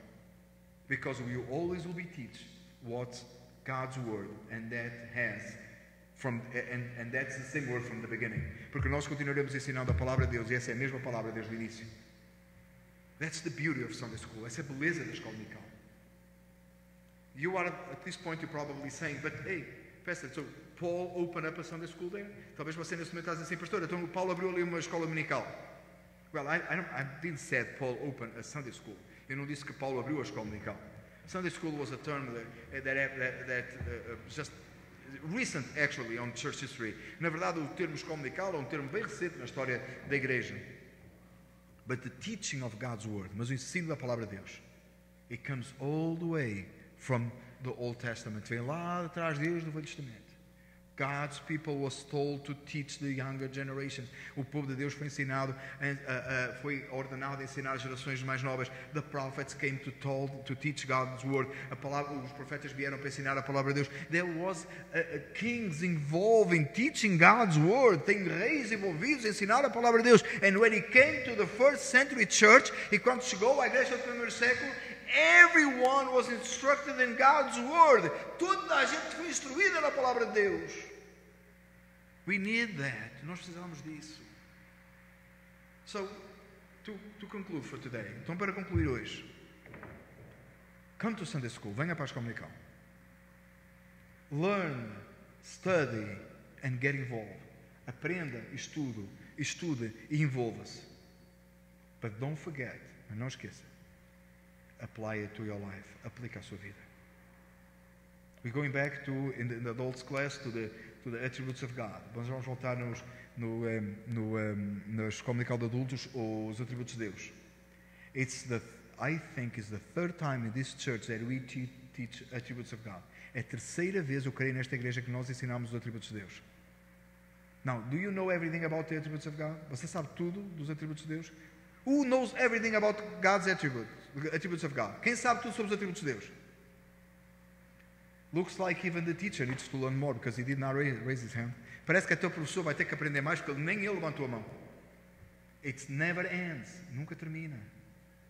Because we always will be teach what's God's word, and that has and that's the same word from the beginning. Porque nós continuaremos ensinando a palavra de Deus, e essa é a mesma palavra desde o início. That's the beauty of Sunday school. Essa é a beleza da escola dominical. You are at this point you're probably saying, but hey, Pastor, so Paul opened up a Sunday school there? Talvez você nesse momento esteja assim, pastor, então Paulo abriu ali uma escola dominical. Well, I didn't say Paul opened a Sunday school. Eu não disse que Paulo abriu a escola dominical. Sunday school was a term that just recent actually on church history. Na verdade, o termo escola dominical é um termo bem recente na história da igreja. But the teaching of God's word, mas o ensino da palavra de Deus, it comes all the way from the Old Testament. Vem lá atrás desde o Velho Testamento. God's people was told to teach the younger generations. O povo de Deus foi ensinado, foi ordenado a ensinar as gerações mais novas. The prophets came to teach God's word. Os profetas vieram para ensinar a palavra de Deus. There was kings involved in teaching God's word. Tem reis envolvidos em ensinar a palavra de Deus. And when he came to the first century church, e quando chegou à igreja do primeiro século, everyone was instructed in God's word. Toda a gente foi instruída na palavra de Deus. We need that. Nós precisamos disso. So, to conclude for today. Então, para concluir hoje, come to Sunday school. Venha para a escola dominical. Learn, study, and get involved. Aprenda, estude e envolva-se. But don't forget, não esqueça, apply it to your life. Aplica à sua vida. We're going back to, in the adults class, to the attributes of God. Vamos voltar na escola dominical de adultos, os atributos de Deus. I think it's the third time in this church that we teach attributes of God. É a terceira vez, eu creio, nesta igreja que nós ensinamos os atributos de Deus. Now, do you know everything about the attributes of God? Você sabe tudo dos atributos de Deus? Who knows everything about God's attributes of God? Quem sabe tudo sobre os atributos de Deus? Looks like even the teacher needs to learn more because he did not raise his hand. Parece que até o professor vai ter que aprender mais porque nem ele levantou a mão. It never ends. Nunca termina.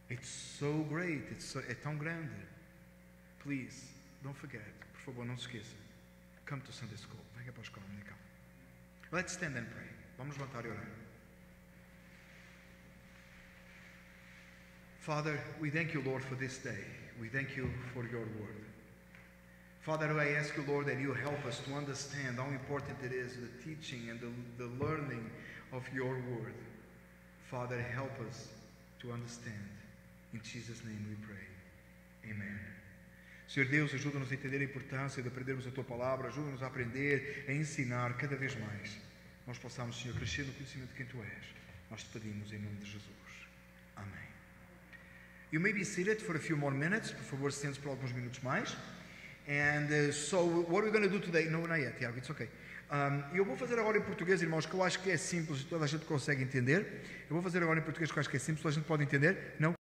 It's so great. É tão grande. Please, don't forget. Por favor, não se esqueça. Come to Sunday School. Venha para a escola dominical. Let's stand and pray. Vamos levantar e orar. Father, we thank you, Lord, for this day. We thank you for your word. Father, I ask you, Lord, that you help us to understand how important it is, the teaching and the learning of your word. Father, help us to understand. In Jesus' name we pray. Amen. Senhor Deus, ajuda-nos a entender a importância de aprendermos a Tua Palavra, ajuda-nos a aprender, a ensinar cada vez mais. Nós possamos, Senhor, crescer no conhecimento de quem Tu és. Nós te pedimos em nome de Jesus. Amém. You may be seated for a few more minutes. Por favor, sente-se por alguns minutos mais. And so, what we're going to do today... No, not yet, Tiago, it's okay. Eu vou fazer agora em português, irmãos, que eu acho que é simples, toda a gente consegue entender. Eu vou fazer agora em português, que eu acho que é simples, toda a gente pode entender. Não?